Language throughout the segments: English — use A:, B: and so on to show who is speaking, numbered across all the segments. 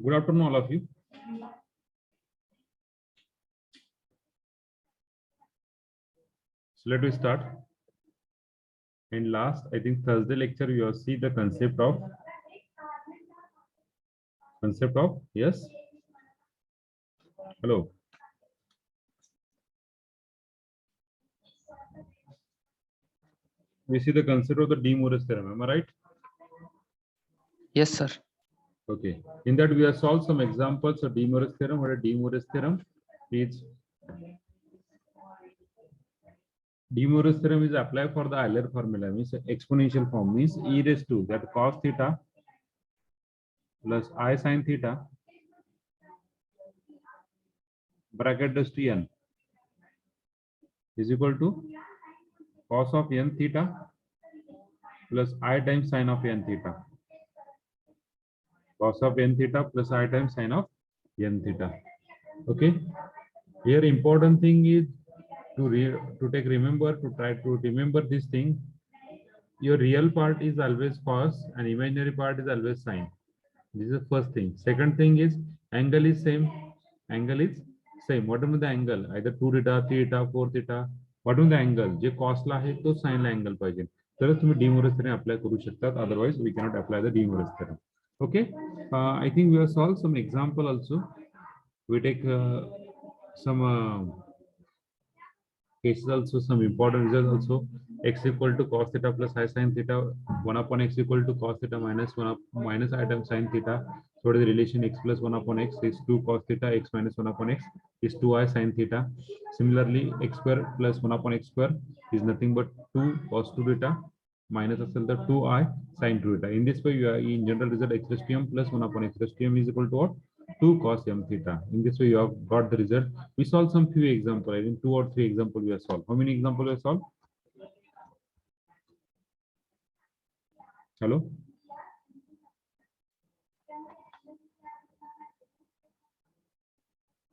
A: Good afternoon, all of you. So let me start. In last, I think Thursday lecture, you have seen the concept of yes. Hello. We see the concept of the De Moivre's theorem. Am I right?
B: Yes, sir.
A: Okay. In that, we have solved some examples of De Moivre's theorem. What a De Moivre's theorem is. De Moivre's theorem is applied for the Euler formula, means exponential form, means e raised to that cos theta plus I sin theta bracket raised to n is equal to cos of n theta plus I times sin of n theta. Cos of n theta plus I times sin of n theta. Okay. Here important thing is to try to remember this thing. Your real part is always cos and imaginary part is always sin. This is the first thing. Second thing is angle is same. Angle is same. Whatever the angle, either 2 theta, 3 theta, 4 theta, whatever the angle, J cos ला आहे तो sin ला angle पाहिजे. तरच तुम्ही De Moivre's theorem apply करू शकतात. Otherwise, we cannot apply the De Moivre's theorem. Okay. I think we have solved some example also. We take some cases also, some important results also. X equal to cos theta plus I sin theta, 1 upon x equal to cos theta minus minus I times sin theta. So what is the relation? X plus 1 upon x is 2 cos theta, x minus 1 upon x is 2I sin theta. Similarly, x square plus 1 upon x square is nothing but 2 cos 2 theta minus the 2I sin 2 theta. In this way, you are in general result x raised to m plus 1 upon x raised to m is equal to what? 2 cos m theta. In this way, you have got the result. We solved some few examples. I think 2 or 3 examples we have solved. How many examples we have solved? Hello?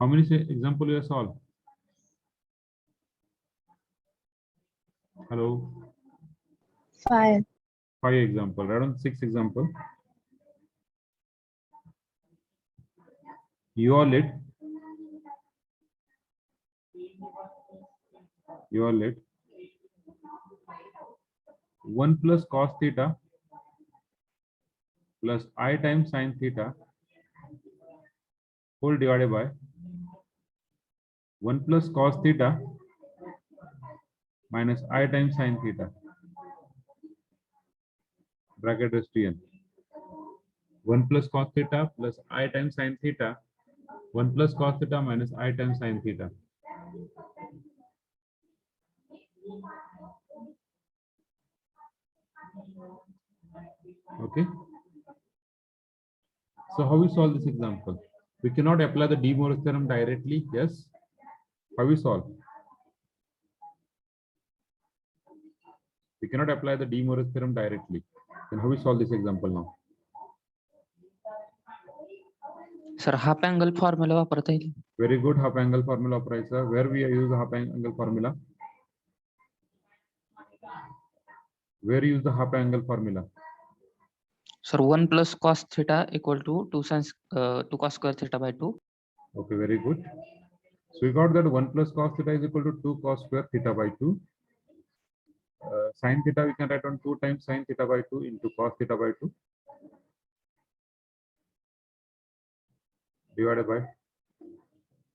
A: How many examples you have solved? Hello?
C: 5.
A: 5 examples. Write down 6 examples. You are late. 1 plus cos theta plus I times sin theta whole divided by 1 plus cos theta minus I times sin theta bracket raised to n. 1 plus cos theta plus I times sin theta, 1 plus cos theta minus I times sin theta. Okay. So how we solve this example? We cannot apply the De Moivre's theorem directly. Yes. How we solve? We cannot apply the De Moivre's theorem directly. Then how we solve this example now?
B: Sir half angle formula वापरता येईल.
A: Very good. Half angle formula operator. Where we use the half angle formula? Where use the half angle formula?
B: Sir 1 plus cos theta equal to 2 cos square theta by 2.
A: Okay, very good. So we got that 1 plus cos theta is equal to 2 cos square theta by 2. Sin theta we can write on 2 times sin theta by 2 into cos theta by 2 divided by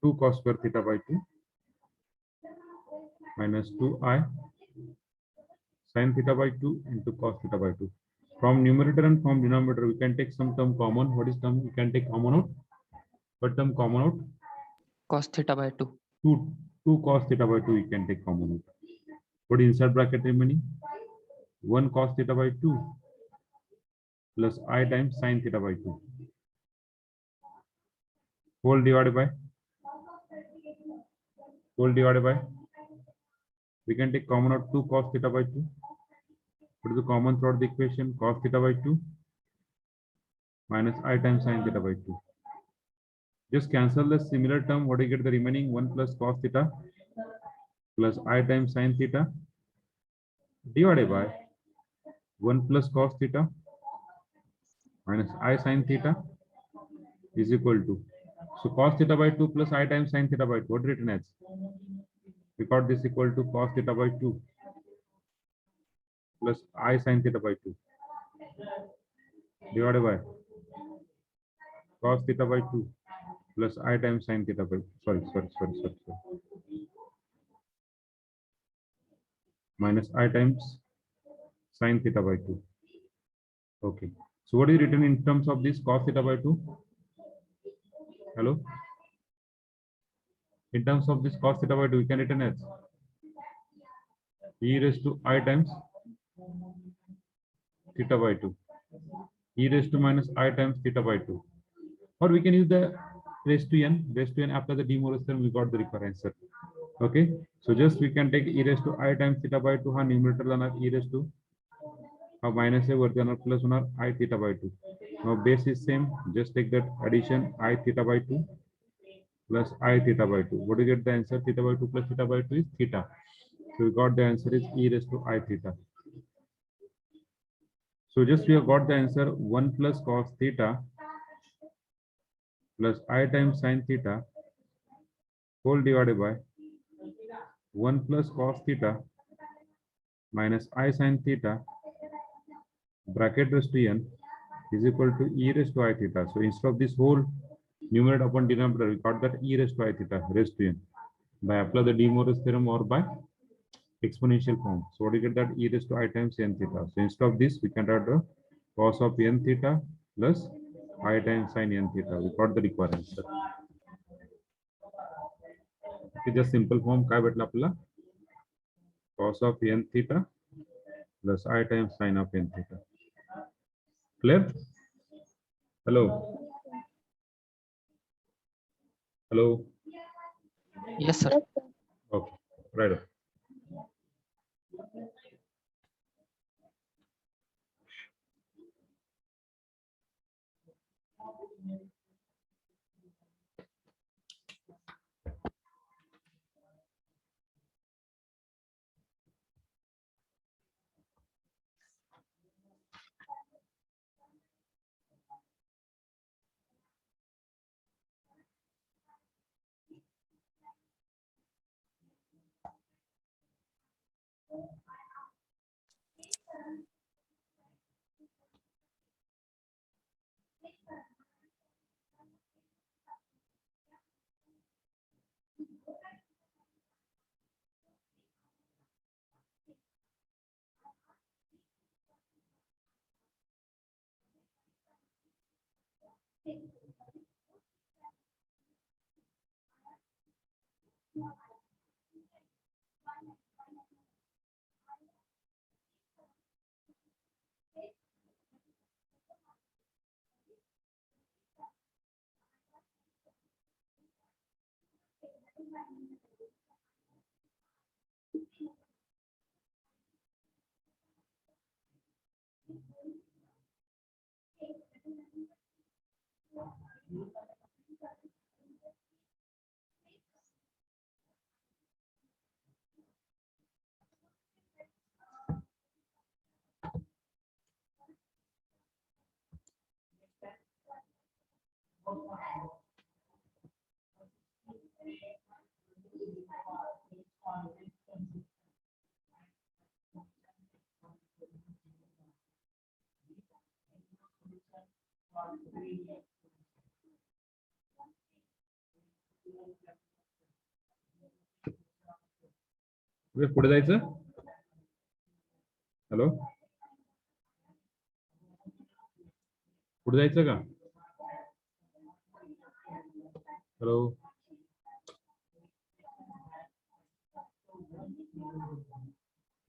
A: 2 cos square theta by 2 minus 2I sin theta by 2 into cos theta by 2. From numerator and from denominator, we can take some term common. What is term? We can take common out. What term common out?
B: Cos theta by 2.
A: 2 cos theta by 2 we can take common out. What is inside bracket remaining? 1 cos theta by 2 plus I times sin theta by 2 whole divided by we can take common out 2 cos theta by 2. What is the common throughout the equation? Cos theta by 2 minus I times sin theta by 2. Just cancel the similar term. What do you get? The remaining 1 plus cos theta plus I times sin theta divided by 1 plus cos theta minus I sin theta is equal to, so cos theta by 2 plus I times sin theta by 2. What written as? We got this equal to cos theta by 2 plus I sin theta by 2 divided by cos theta by 2 plus I times sin theta by, sorry, minus I times sin theta by 2. Okay. So what is written in terms of this cos theta by 2? Hello? In terms of this cos theta by 2, we can written as e raised to I times theta by 2. E raised to minus I times theta by 2. Or we can use the raised to n after the de Morris theorem, we got the required answer. Okay. So just we can take e raised to I times theta by 2 हा numerator जाणार e raised to हा minus आहे वरती जाणार plus होणार I theta by 2. Now base is same, just take that addition I theta by 2 plus I theta by 2. What do you get the answer? Theta by 2 plus theta by 2 is theta. So we got the answer is e raised to I theta. So just we have got the answer 1 plus cos theta plus I times sin theta whole divided by 1 plus cos theta minus I sin theta bracket raised to n is equal to e raised to I theta. So instead of this whole numerator upon denominator, we got that e raised to I theta raised to n by apply the de Morris theorem or by exponential form. So what do you get, that e raised to I times n theta. So instead of this, we can write the cos of n theta plus I times sin n theta. We got the required answer. Just simple form काय भेटलं आपल्याला, cos of n theta plus I times sin of n theta. Clear? Hello? Hello?
B: Yes, sir.
A: Okay, right. पुढे जायचं. Hello, पुढे जायचं का? Hello,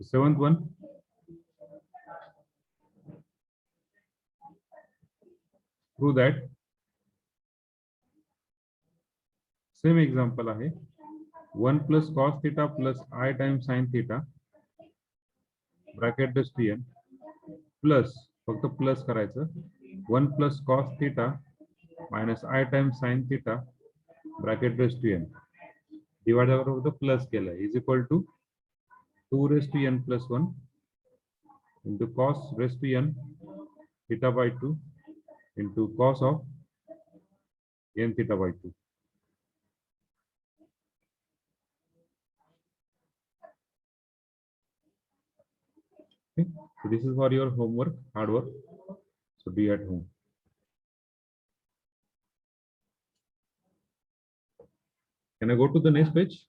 A: seventh one. Prove that. Same example आहे. 1 plus cos theta plus I times sin theta bracket this to n plus फक्त plus करायचं 1 plus cos theta minus I times sin theta bracket raised to n divided by the plus केलं is equal to 2 raised to n plus 1 into cos raised to n theta by 2 into cos of n theta by 2. Okay. So this is for your homework, hard work. So do at home. Can I go to the next page?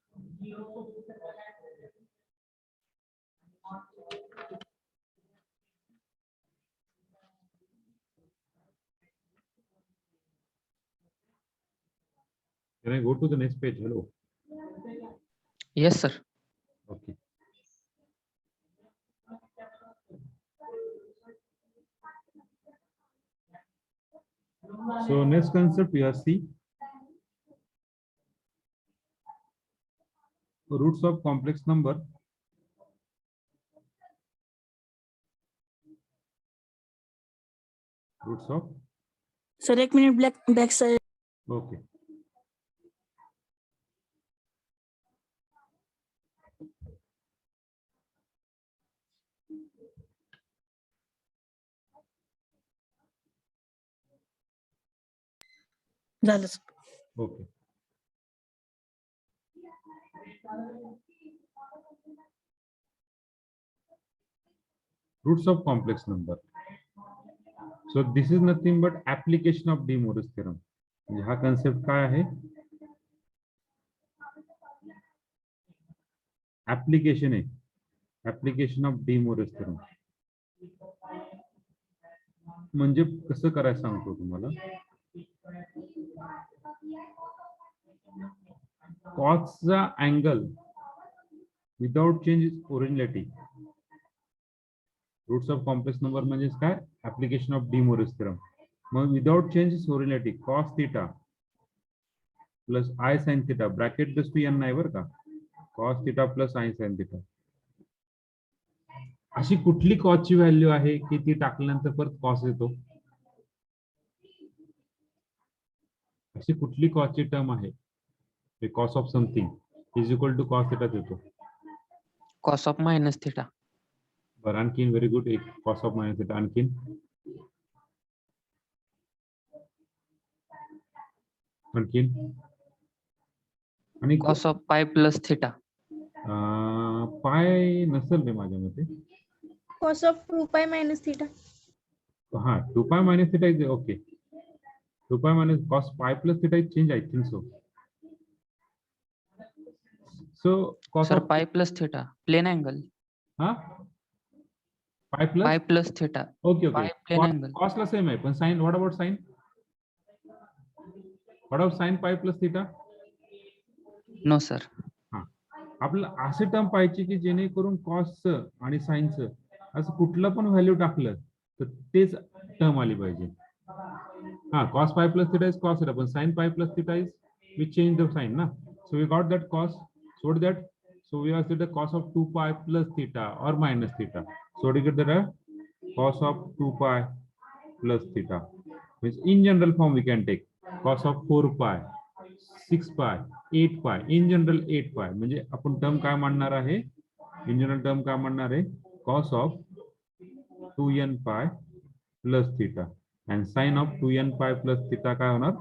A: Can I go to the next page? Hello.
B: Yes, sir.
A: Okay. So next concept we have C. Roots of complex number. Roots of.
D: Sir 1 minute back side.
A: Okay.
D: झालं sir.
A: Okay. Roots of complex number. So this is nothing but application of De Moivre's theorem. म्हणजे हा concept काय आहे? Application आहे. Application of De Moivre's theorem. म्हणजे कसं करायचं सांगतो तुम्हाला. Cosचा angle without change is originality. Roots of complex number म्हणजे काय? Application of De Moivre's theorem. Mug without change is originality. Cos theta plus I sin theta bracket this to n नाही बरं का? Cos theta plus I sin theta. अशी कुठली कॉसची value आहे की ती टाकल्यानंतर परत कॉस येतो? अशी कुठली कॉसची टर्म आहे? Cos of something is equal to cos theta येतो.
B: Cos of minus theta.
A: बरं आणखीन व्हेरी गुड. एक कॉस ऑफ मायनस थिटा. आणखीन आणि
B: Cos of pi plus theta.
A: पाय नसेल रे माझ्या मते.
C: Cos of 2 pi minus theta.
A: हा 2 pi minus theta is okay. 2 pi minus cos pi plus theta is change I think so. So cos
B: Sir,
A: of
B: pi plus theta. Plane angle.
A: हा pi plus
B: Pi plus theta.
A: Okay
B: Pi
A: okay.
B: plane angle.
A: कॉसला same आहे पण sine what about sine? What about sine pi plus theta?
B: No, sir.
A: हा आपल्याला असे term पाहिजे की जेणेकरून कॉसचं आणि साइनचं असं कुठलं पण व्हॅल्यू टाकलं तर तेच टर्म आली पाहिजे. हा cos pi plus theta is cos theta पण sine pi plus theta is we change the sign ना. So we got that cos. So that so we have said the cos of 2 pi plus theta or minus theta. So we get the cos of 2 pi plus theta, which in general form we can take cos of 4 pi, 6 pi, 8 pi, in general 8 pi. म्हणजे आपण term काय मांडणार आहे? in general term काय मांडणार आहे? cos of 2n pi plus theta and sin of 2n pi plus theta काय होणार?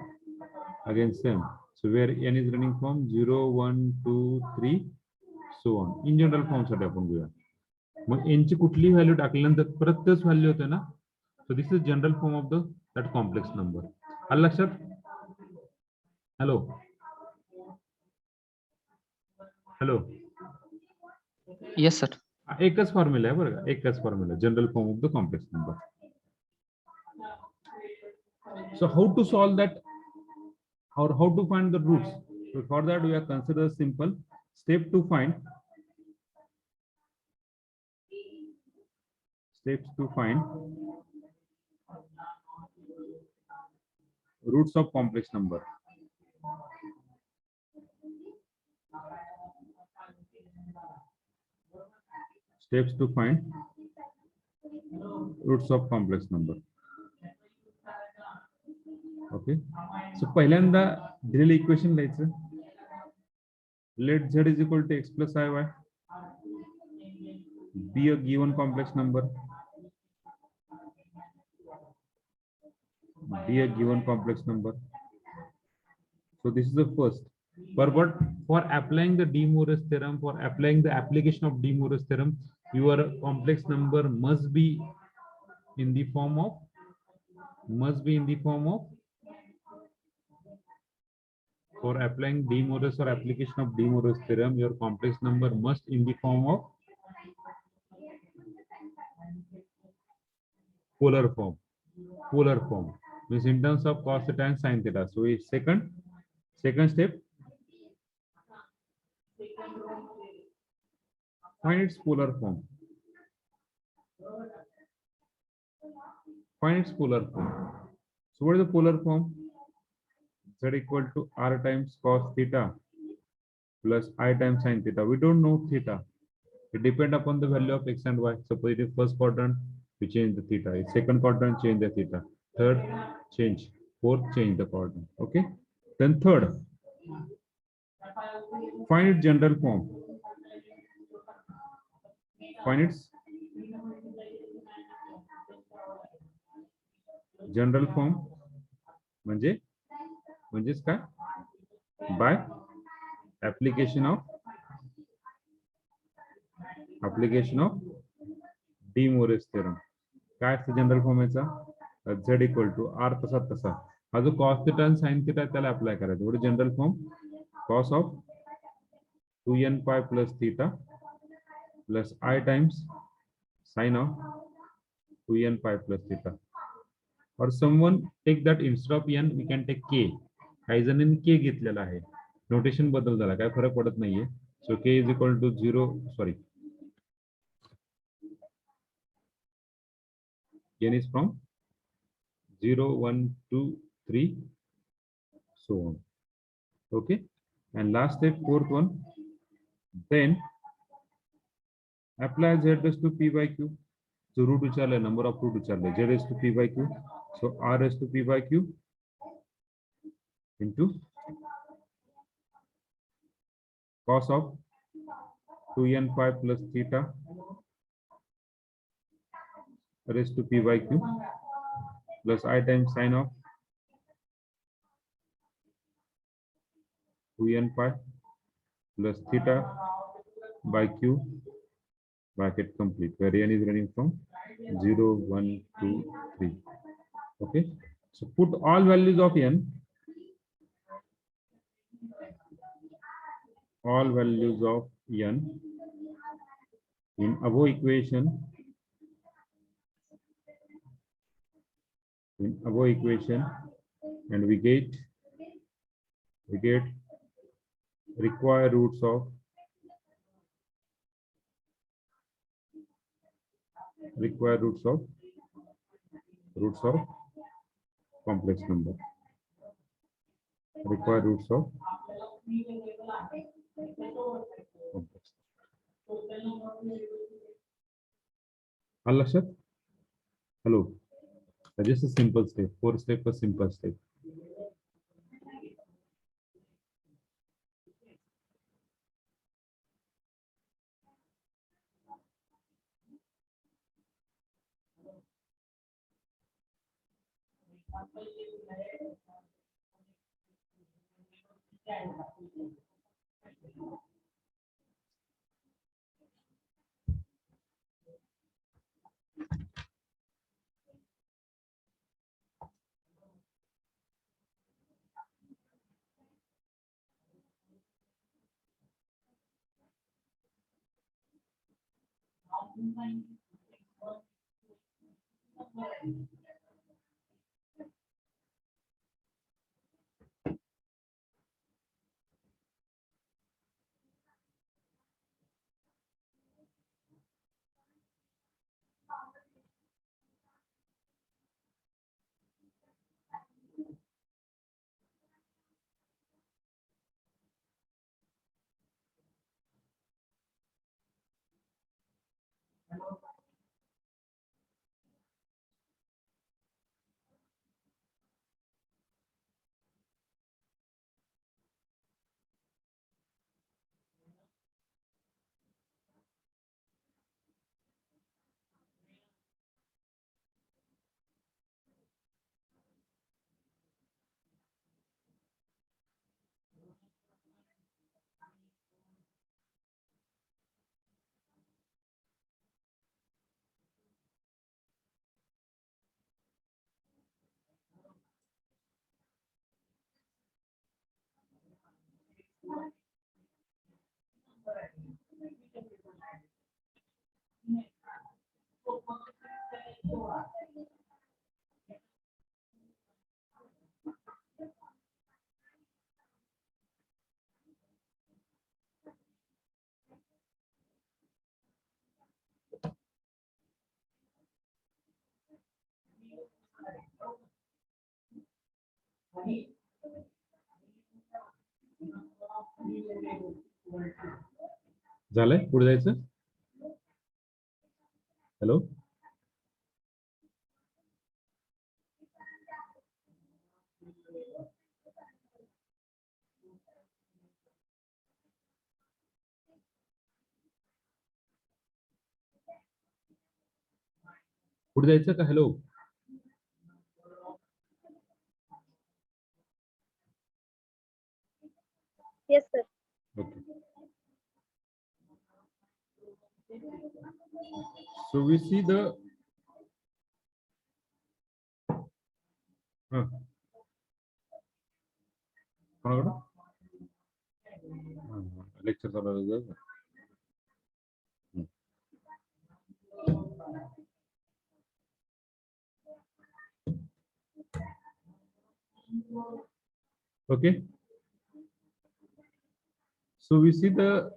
A: Again same. So where n is running from 0, 1, 2, 3 so on. in general form साठी आपण घेऊया. मग n ची कुठली व्हॅल्यू टाकल्यानंतर परत तेच व्हॅल्यू होते ना. So this is general form of the that complex number. आलं लक्षात? Hello hello.
B: Yes, sir.
A: एकच फॉर्म्युला आहे बरं का. एकच formula general form of the complex number. So how to solve that or how to find the roots? So for that we have considered simple step to find roots of complex number. Steps to find roots of complex number. Okay. So पहिल्यांदा दिलेलं equation लिहायचं. Let z is equal to x plus iy be a given complex number. Be a given complex number. So this is the first. But for applying the De Moivre's theorem, for applying the application of De Moivre's theorem, your complex number must be in the form of for applying De Moivre's or application of De Moivre's theorem, your complex number must in the form of polar form. Polar form means in terms of cos theta and sin theta. So second step, find its polar form. Find its polar form. So what is the polar form? Z equal to R times cos theta plus I times sin theta. We don't know theta. It depends upon the value of x and y. Suppose it is first quadrant, we change the theta. If second quadrant, change the theta. Third, change. Fourth, change the quadrant. Okay. Then third, find its general form. Find its general form. म्हणजेच काय? By application of De Moivre's theorem. काय असतं general form याचा? Z equal to R तसा हा जो cos theta आणि sin theta त्याला अप्लाय करायचं. what is general form? Cos of 2n pi plus theta plus I times sin of 2n pi plus theta. Or someone take that instead of n we can take k. काही जणांनी k घेतलेला आहे. Notation बदल झाला, काय फरक पडत नाहीये. So k is equal to 0, sorry. n is from 0, 1, 2, 3, so on. Okay. And last step, fourth one. Then apply z raised to p by q. So root विचारले, number of root विचारले. Z raised to p by q. So r raised to p by q into cos of 2n pi plus theta raised to p by q plus I times sin of 2n pi plus theta by q bracket complete, where n is running from 0, 1, 2, 3. Okay. So put all values of n, in above equation, and we get required roots of complex number. Required roots of complex. Alashat? Hello. Just a simple step. 4 step, a simple step. झालंय पुढे जायचं. Hello. पुढे जायचं का? Hello.
C: Yes, sir.
A: Okay. So we see the lecture चालू आहे. Okay. So we see the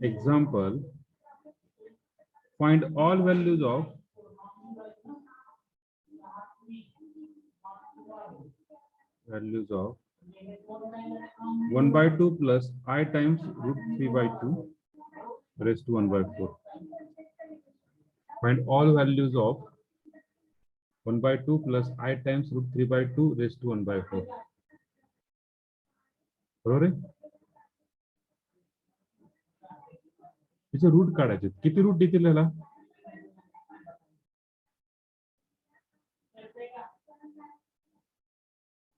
A: example. Find all values of values of 1 by 2 plus I times root 3 by 2 raised to 1 by 4. Find all values of 1 by 2 plus I times root 3 by 2 raised to 1 by 4. बरोबर आहे. तिचे root काढायचे. किती root देतील याला?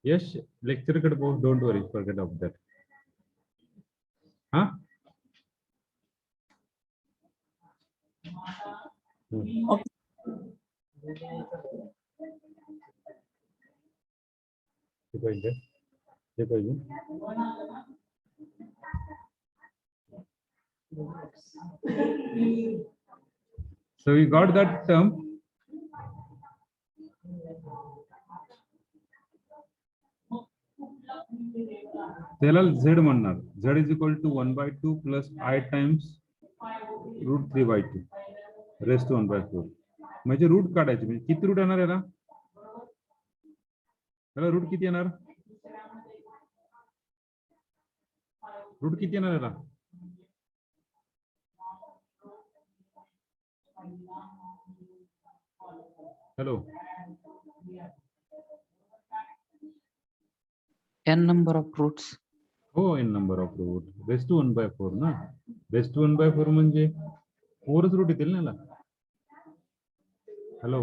A: यश lecture कडे पाहू. Don't worry, forget of that. हा ते पाहिजे. So we got that term. त्याला z म्हणणार. z is equal to 1 by 2 plus I times root 3 by 2 raised to 1 by 4. म्हणजे रूट काढायचे. म्हणजे किती रूट येणार याला? याला रूट किती येणार? रूट किती येणार याला? Hello.
B: n number of roots.
A: हो, n number of root raised to 1 by 4 ना. raised to 1 by 4 म्हणजे 4च रूट येतील ना याला. Hello.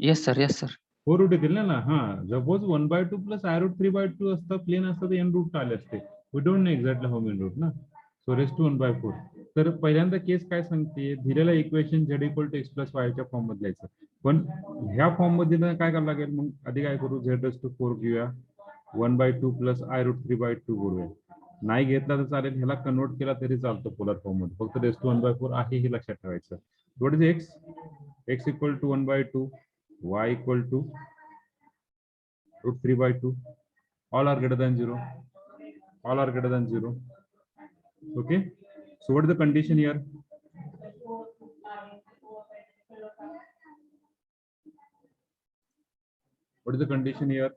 B: Yes sir, yes sir.
A: 4 root येतील ना. हा, suppose 1 by 2 plus I root 3 by 2 असतं, प्लेन असतं तर n रूट आले असते. We don't know exactly how many root ना. So raised to 1 by 4. तर पहिल्यांदा केस काय सांगते, दिलेला equation z equal to x plus वायच्या फॉर्म मध्ये लिहायचं. पण ह्या फॉर्म मध्ये काय करावं लागेल? मग आधी काय करू, z रेस्ट टू 4 घेऊया, 1 by 2 plus I root 3 by 2 करूया. नाही घेतला तर चालेल, ह्याला कन्वर्ट केला तरी चालतो पोलर फॉर्म मध्ये. फक्त रेस्ट टू 1 by 4 आहे हे लक्षात ठेवायचं. What is x? x equal to 1 by 2, y equal to root 3 by 2. All are greater than 0. All are greater than 0. Okay. So what is the condition here? What is the condition here?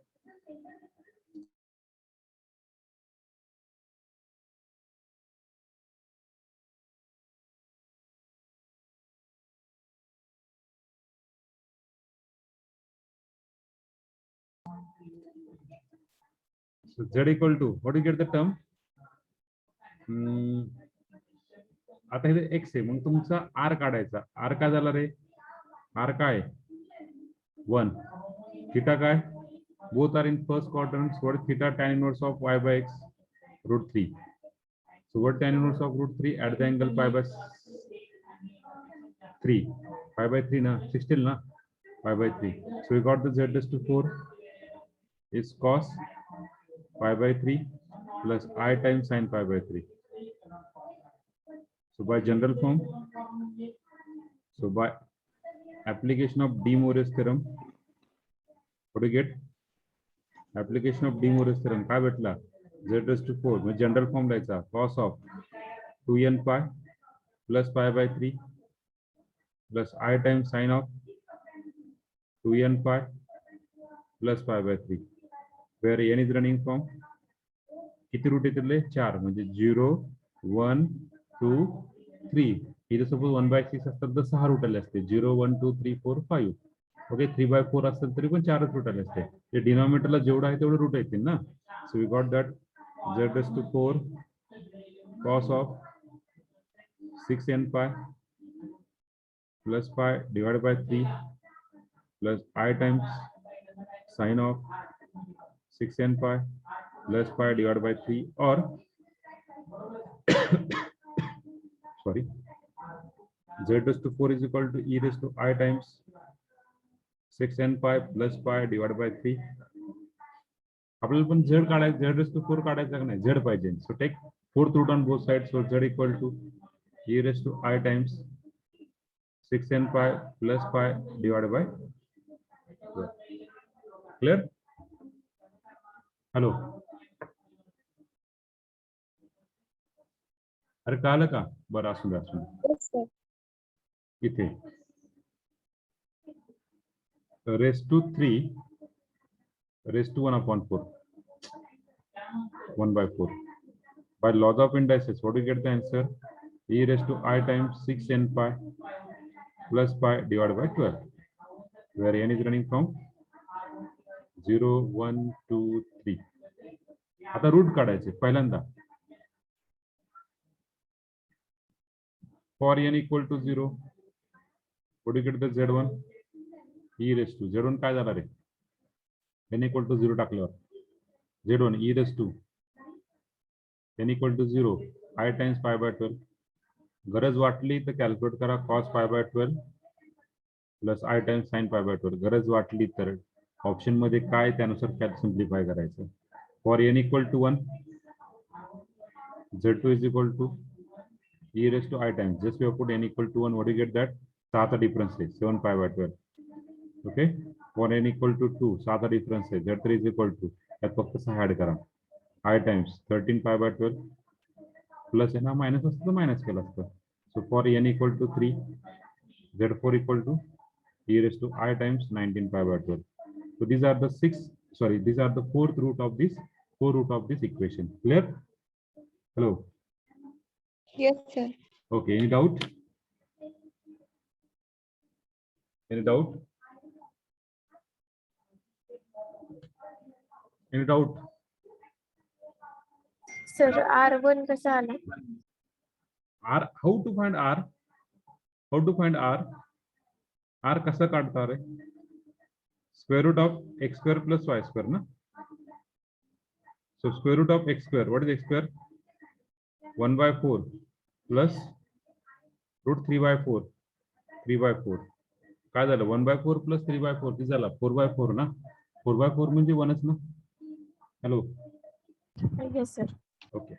A: So z equal to, what do you get the term? आता हे x आहे, मग तुमचा r काढायचा. r काय झाला रे? r काय? 1. Theta काय? Both are in first quadrant. What is theta? tan inverse of y by x root 3. So what tan inverse of root 3 at the angle pi by 3? Pi by 3 na, 16 na, pi by 3. So we got the z raised to 4 is cos pi by 3 plus I times sin pi by 3. So by general form, so by application of De Moivre's theorem, what do you get? Application of De Moivre's theorem काय भेटला? Z raised to 4 म्हणजे general form लिहायचा cos of 2n pi plus pi by 3 plus I times sin of 2n pi plus pi by 3 where n is running from किती root येतले 4 म्हणजे 0 1 2 3 इथे suppose 1/6 असतात तर 6 रूट आले असते 0 1 2 3 4 5 ओके 3/4 असेल तरी पण 4च रूट आले असते ते डिनॉमिनेटरला जेवढं आहे तेवढे रूट येतील ना so we got that z raised to 4 cos of 6n pi plus pi divided by 3 plus I times sin of 6n pi plus pi divided by 3 or sorry z raised to 4 is equal to e raised to I times 6n pi plus pi divided by 3 आपल्याला पण z काढायचं z raised to 4 काढायचं का नाही z पाहिजे so take fourth root on both sides so z equal to e raised to I times 6n pi plus pi divided by 12. Clear? Hello. अरे कळलं का बरं असू द्या
C: Yes, sir.
A: इथे raised to 3 raised to 1/4 1/4 by laws of indices what do you get the answer e raised to I times 6n pi plus pi divided by 12 where n is running from 0 1 2 3 आता root काढायचे पहिल्यांदा for n equal to 0 what do you get the z1 e raised to z1 काय झाला रे n equal to 0 टाकल्यावर z1 e raised to n equal to 0 I times pi by 12 गरज वाटली तर कॅल्क्युलेट करा cos pi by 12 plus I times sin pi by 12 गरज वाटली तर ऑप्शन मध्ये काय त्यानुसार सिम्प्लिफाय करायचं for n equal to 1 z2 is equal to e raised to I times just we have put n equal to 1 what do you get that 7 difference आहे 7 pi by 12 okay for n equal to 2 7 difference आहे z3 is equal to यात फक्त 6 add करा I times 13 pi by 12 plus आहे ना minus असतं तर minus केलं असतं so for n equal to 3 z4 equal to e raised to I times 19 pi by 12 so these are the these are the four root of this equation clear hello
C: Yes, sir.
A: okay any doubt any doubt
C: Sir, R1 कसा आला?
A: r how to find r r कसं काढता रे square root of x square plus y square ना so square root of x square what is x square 1/4 plus root 3/4 काय झालं 1/4 plus 3/4 किती झाला 4/4 ना 4/4 म्हणजे 1च ना हॅलो
C: Yes, sir.
A: ओके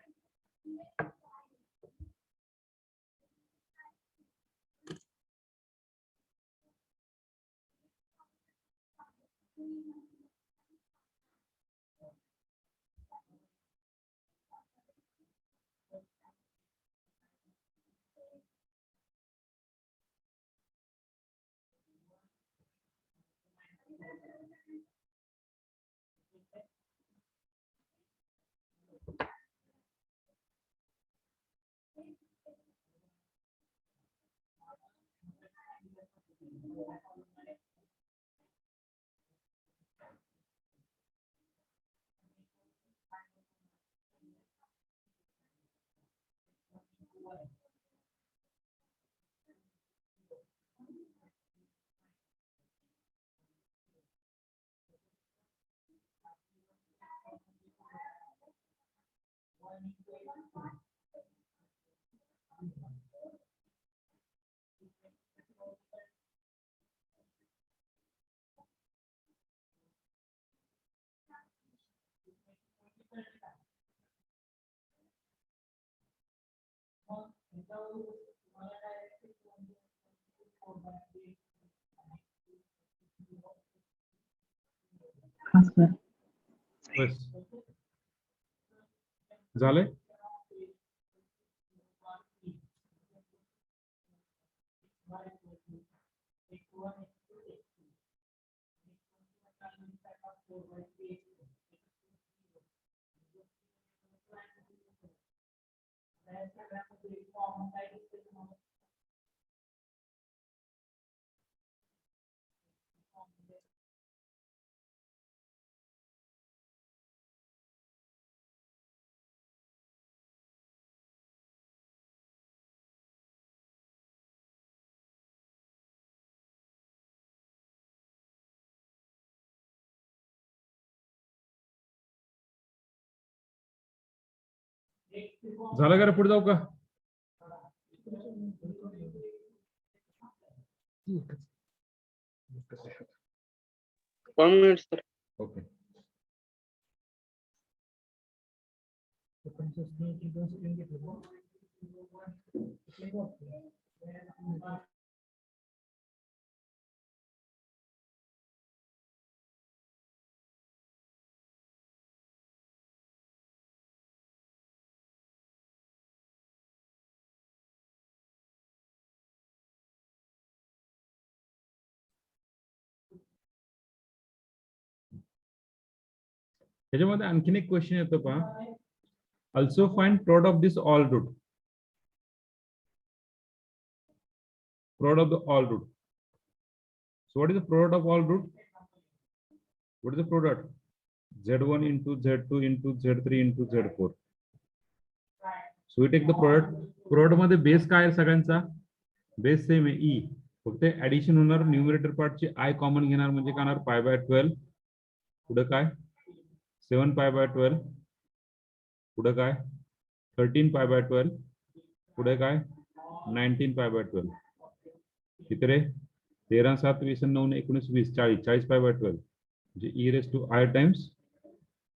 A: बस झालंय. झालं का रे? पुढे जाऊ का? ओके. त्याच्यामध्ये आणखीन एक क्वेश्चन येतो पहा. Also find product of this all root. Product of the all root. So what is the product of all root? What is the product? Z1 into Z2 into Z3 into Z4. So we take the product. Product मध्ये base काय आहे सगळ्यांचा? Base same आहे E. फक्त addition होणार numerator पार्टची I common घेणार म्हणजे काय होणार? पाय बाय 12. पुढे काय? 7 पाय बाय 12. पुढे काय? 13 पाय बाय 12. पुढे काय? 19 पाय बाय 12. किती रे? 13 7 20 9 19 20 40 40 पाय बाय 12 म्हणजे e raise to I times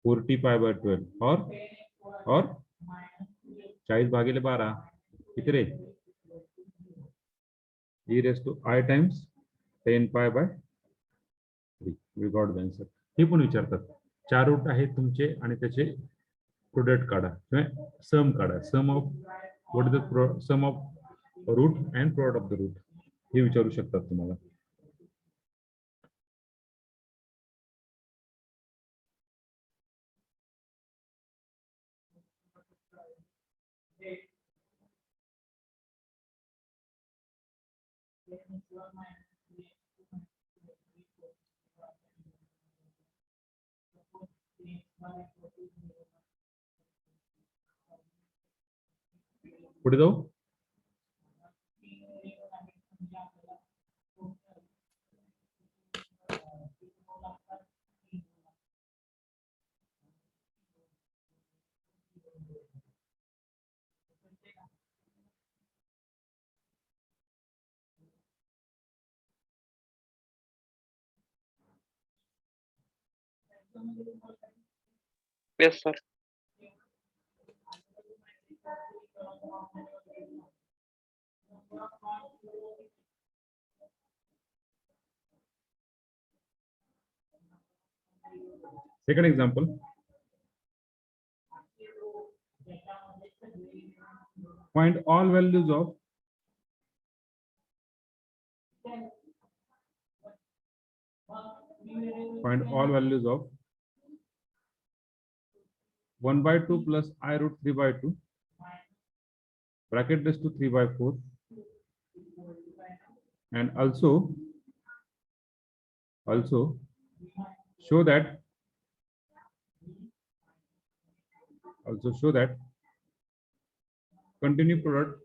A: 40 pi by 12 और 40 भागिले 12 किती रे? e raise to I times 10 pi by 3. We got the answer. हे पण विचारतात. 4 रूट आहेत तुमचे आणि त्याचे प्रोडक्ट काढा किंवा सम काढा. Sum of what is the sum of root and product of the root हे विचारू शकतात तुम्हाला. पुढे जाऊ.
B: Yes, sir.
A: Second example. Find all values of find all values of 1 by 2 plus I root 3 by 2 bracket raised to 3 by 4 and also show that continue product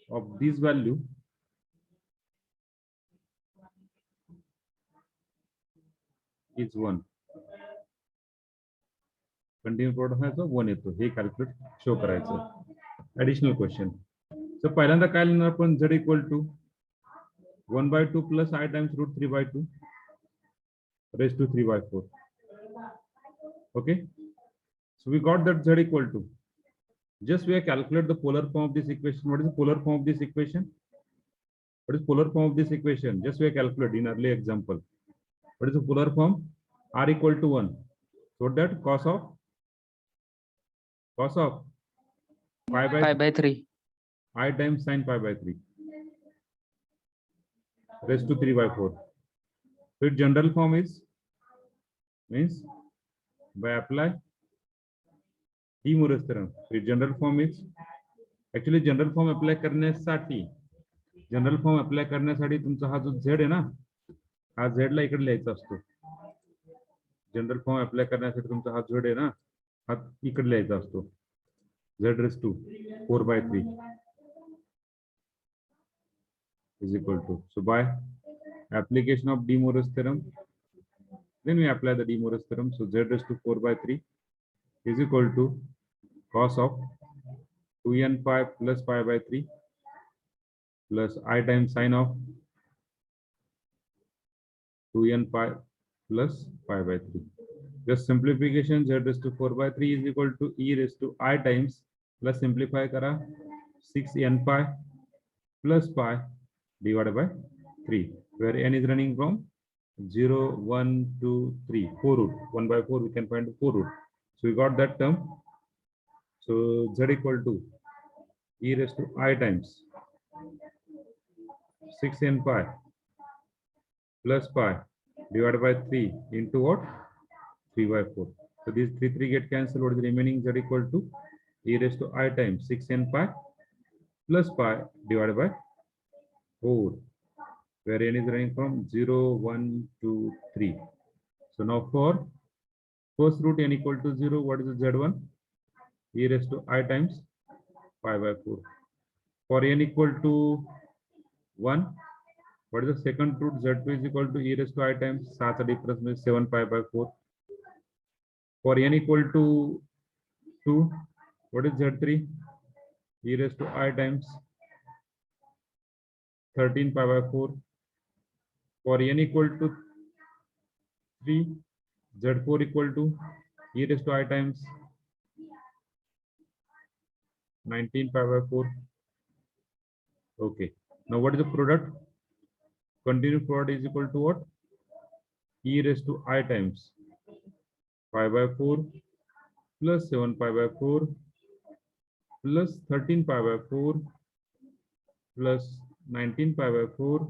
A: of this value is 1. Continue product है तो 1 येतो. हे calculate show करायचं. Additional question. So पहिल्यांदा काय लिहिणार आपण? z equal to 1 by 2 plus I times root 3 by 2 raised to 3 by 4. Okay, so we got that z equal to, just we have calculated the polar form of this equation. What is the polar form of this equation? What is polar form of this equation? Just we have calculated in early example. What is the polar form? R equal to 1. So that cos of pi
B: Pi by 3.
A: I times sin pi by 3 raised to 3 by 4. So its general form is, means by apply De Moivre's theorem. So its general form is, actually general form apply करण्यासाठी तुमचा हा जो z आहे ना, हा z ला इकडे लिहायचा असतो. जनरल फॉर्म अप्लाय करण्यासाठी तुमचा हा z आहे ना, हा इकडे लिहायचा असतो. z raised to 4 by 3 is equal to, so by application of De Moivre's theorem, then we apply the De Moivre's theorem. So z raised to 4 by 3 is equal to cos of 2n pi plus pi by 3 plus I times sin of 2n pi plus pi by 3. Just simplification, z raised to 4 by 3 is equal to e raised to I times, plus simplify kara 6n pi plus pi divided by 3, where n is running from 0, 1, 2, 3, 4 root. 1 by 4 we can find 4 root. So we got that term. So z equal to e raised to I times 6n pi plus pi divided by 3 into what? 3 by 4. So these 3 get cancelled. What is the remaining? Z equal to e raised to I times 6n pi plus pi divided by 4, where n is running from 0, 1, 2, 3. So now for first root n equal to 0, what is the z1? E raised to I times pi by 4. For n equal to 1, what is the second root? Z2 is equal to e raised to I times 7 difference means 7 pi by 4. For n equal to 2, what is Z3? E raised to I times 13 pi by 4. For n equal to 3, Z4 equal to e raised to I times 19 pi by 4. Okay. Now what is the product? Continuous product is equal to what? E raised to I times pi by 4 plus 7 pi by 4 plus 13 pi by 4 plus 19 pi by 4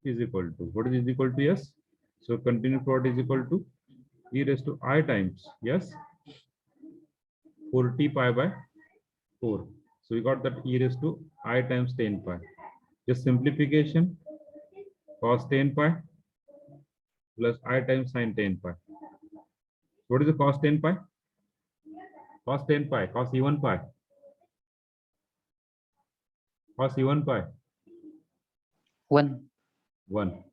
A: is equal to, what is equal to? Yes. So continuous product is equal to e raised to I times, yes, 40 pi by 4. So we got that e raised to I times 10 pi. Just simplification, cos 10 pi plus I times sin 10 pi. What is the cos 10 pi? Cos 10 pi, cos E1 pi. Cos E1 pi,
B: 1.
A: 1.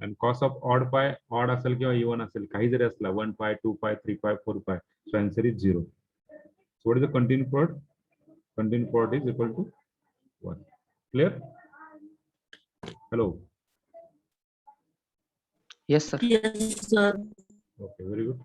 A: And cos of odd pi, odd असेल किंवा even असेल, काही जरी असला, 1 pi, 2 pi, 3 pi, 4 pi. So answer is 0. So what is the continuous product? Continuous product is equal to 1. Clear? Hello.
B: Yes, sir.
D: Yes, sir.
A: Okay, very good.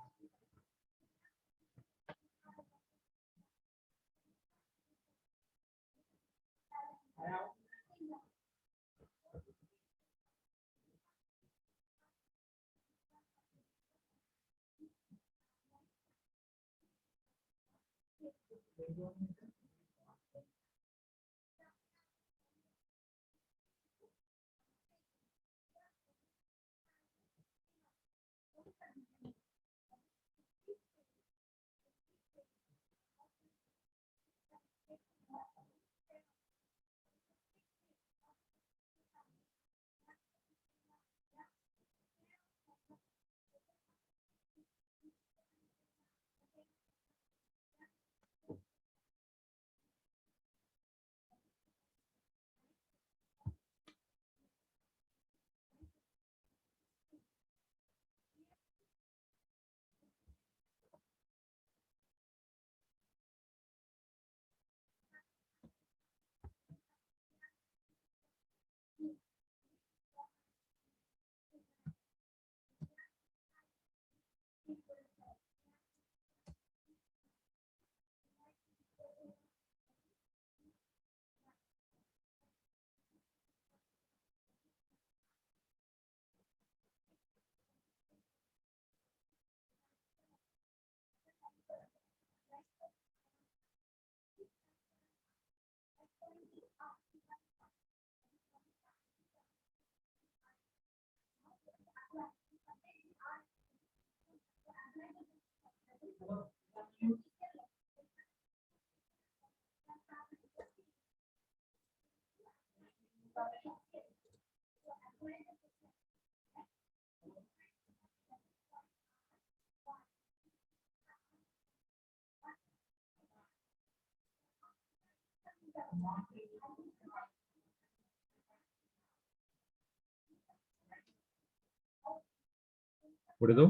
A: पुढे जाऊ.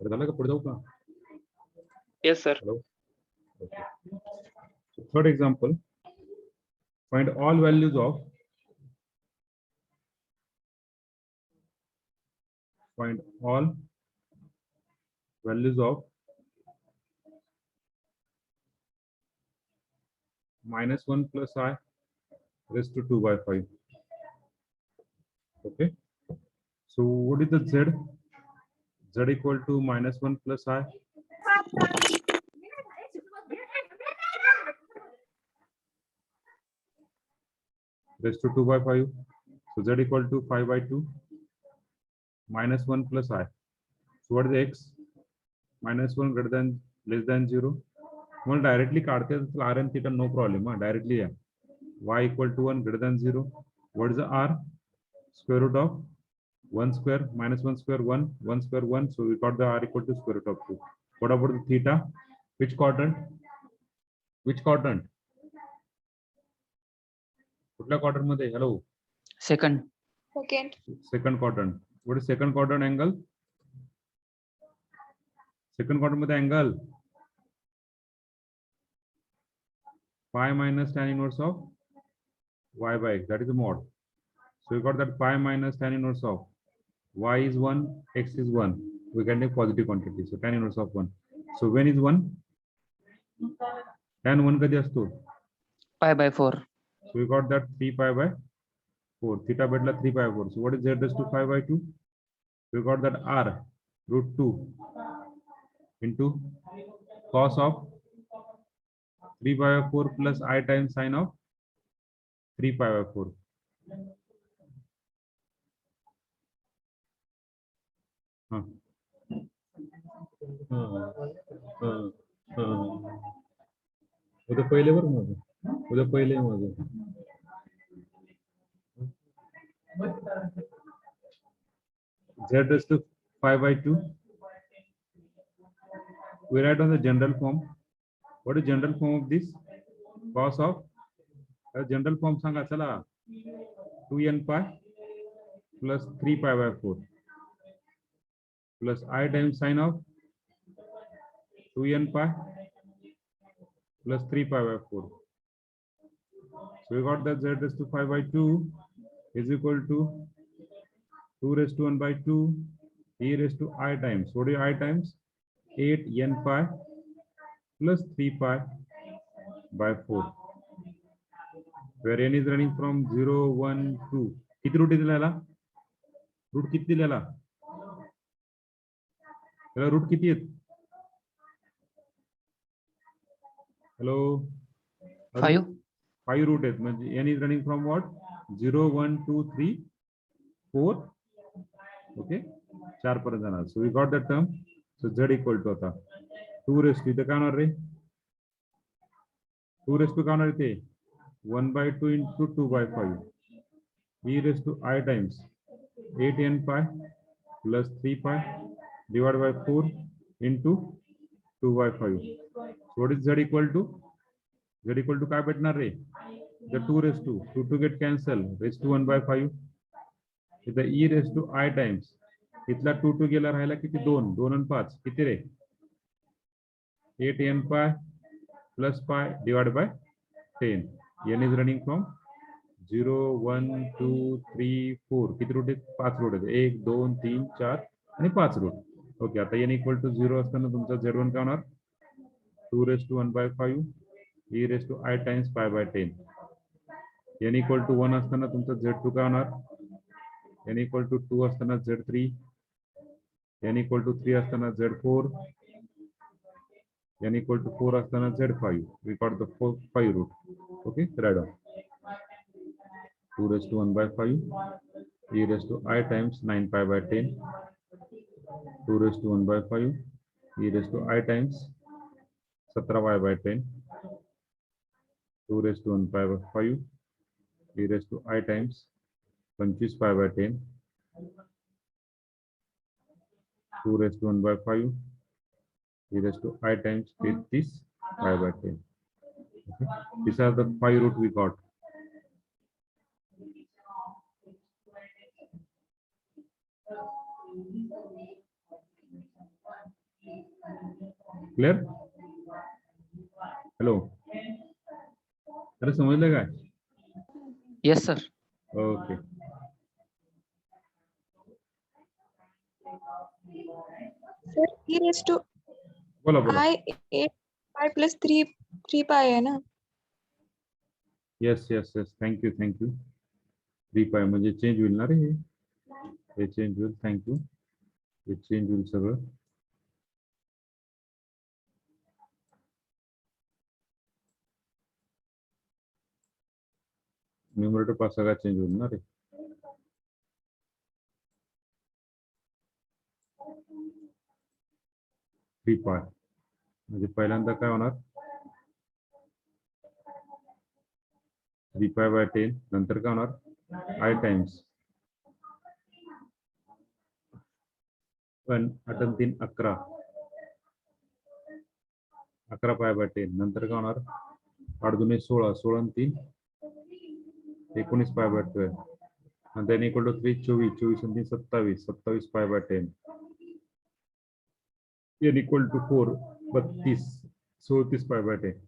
A: झालं का? पुढे जाऊ का?
B: Yes, sir.
A: Hello. Okay. So third example, find all values of -1 plus I raised to 2 by 5. Okay. So what is the Z? Z equal to -1 plus I. Raised to 2 by 5. So Z equal to 5 by 2 -1 plus I. So what is the X? -1 greater than less than 0. Well, directly काढते तो R and theta no problem. Directly yeah. Y equal to 1 greater than 0. What is the R? Square root of 1 square minus 1 square 1, 1 square 1. So we got the R equal to square root of 2. What about the theta? Which quadrant? Which quadrant? कुठल्या quadrant मध्ये? Hello.
B: Second.
C: Second.
A: Second quadrant. What is second quadrant angle? Second quadrant मध्ये angle pi minus tan inverse of y by x. That is the mod. So we got that pi minus tan inverse of y is 1, x is 1. We can take positive quantity. So tan inverse of 1. So when is 1? Tan 1 कधी असतो?
B: Pi by 4.
A: So we got that 3 pi by 4. Theta भेटला 3 pi by 4. So what is z raised to 5 by 2? We got that r root 2 into cos of 3 pi by 4 plus I times sine of 3 pi by 4. उद्या पहिले बरं माझं. उद्या पहिले माझं. Z raised to 5 by 2. We write on the general form. What is general form of this? Cos of general form सांगा चला 2n pi plus 3 pi by 4 plus I times sine of 2n pi plus 3 pi by 4. So we got that z raised to 5 by 2 is equal to 2 raised to 1 by 2 e raised to I times. What is I times? 8n pi plus 3 pi by 4. Where n is running from 0, 1, 2. किती root दिलेला? Root किती दिलेला? त्याला root किती आहेत? Hello
B: 5.
A: 5 root आहेत म्हणजे n is running from what? 0, 1, 2, 3, 4. Okay 4 पर्यंत जाणार. So we got that term. So z equal to आता 2 raised to इथे काय होणार रे? 2 raised to काय होणार इथे? 1 by 2 into 2 by 5. e raised to I times 8n pi plus 3 pi divided by 4 into 2 by 5. So what is z equal to? Z equal to काय भेटणार रे? The 2 raised to 2 get cancel raised to 1 by 5. इथं e raised to I times इथला 2 गेला राहिला किती 2 2 आणि 5 किती रे 8n pi plus pi divided by 10. n is running from 0 1 2 3 4 किती रूट आहेत 5 रूट आहेत 1 2 3 4 आणि 5 रूट ओके आता n इक्वल टू 0 असताना तुमचा z1 काय होणार 2 raised to 1 by 5 e raised to I times pi by 10. n equal to 1 असताना तुमचा z2 काय होणार n इक्वल टू 2 असताना z3 n इक्वल टू 3 असताना z4 n equal to 4 असताना z5 we got the 5 root okay write down 2 raised to 1 by 5 e raised to I times 9 pi by 10 2 raised to 1 by 5 e raised to I times 17 pi by 10 2 raised to 1 pi by 5 e raised to I times 25 pi by 10 2 raised to 1 by 5 e raised to I times 30 pi by 10. Okay. These are the 5 root we got. Clear? Hello. अरे समजलं काय?
B: Yes, sir.
A: Okay.
C: Sir e raised to
A: बोला बोला.
C: I 8 pi plus 3 pi है ना?
A: Yes. Thank you. 3 pi म्हणजे change होईल ना रे हे चेंज होईल थँक्यू हे चेंज होईल सगळं न्यूमरेटर पास सगळा चेंज होईल ना रे थ्री पाय म्हणजे पहिल्यांदा काय होणार 3 pi by 10 नंतर काय होणार I टाइम्स 1 8 आणि 3 11 11 pi by 10 नंतर काय होणार 8 दुने 16 16 आणि 3 19 pi by 12 and then equal to 3 24 24 and 3 27 27 pi by 10 n equal to 4 32 34 pi by 10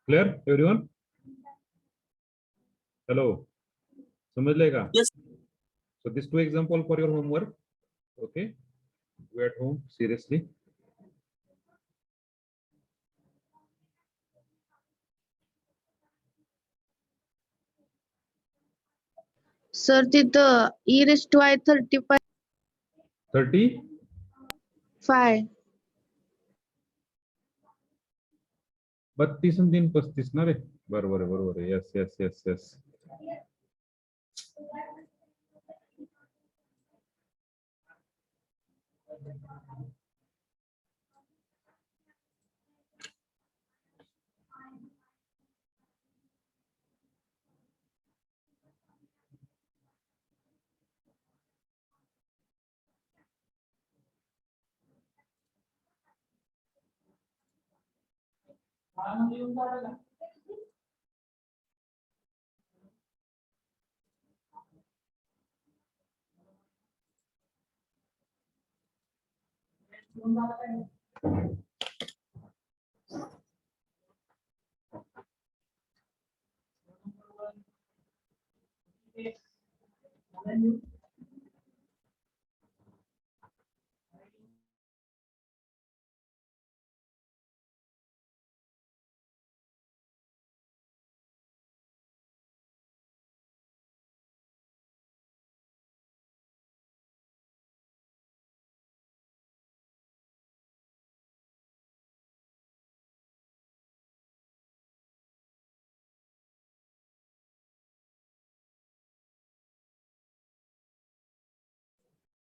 A: Clear everyone? Hello. समझले का?
D: Yes.
A: So these two example for your homework. Okay. Do at home seriously.
E: Sir तिथं e raised to I 35
A: 30 32 आणि 3 35 ना रे बरोबर yes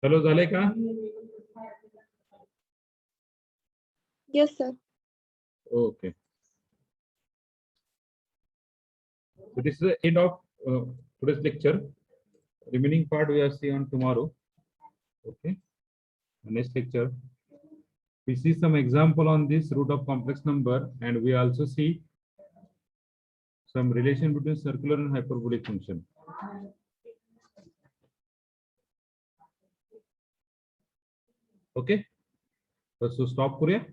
A: चलो झाले का?
C: Yes, sir.
A: Okay. So this is the end of today's lecture. Remaining part we will see on tomorrow. Okay. The next lecture. We see some example on this root of complex number, and we also see some relation between circular and hyperbolic function. Okay. So stop करूया.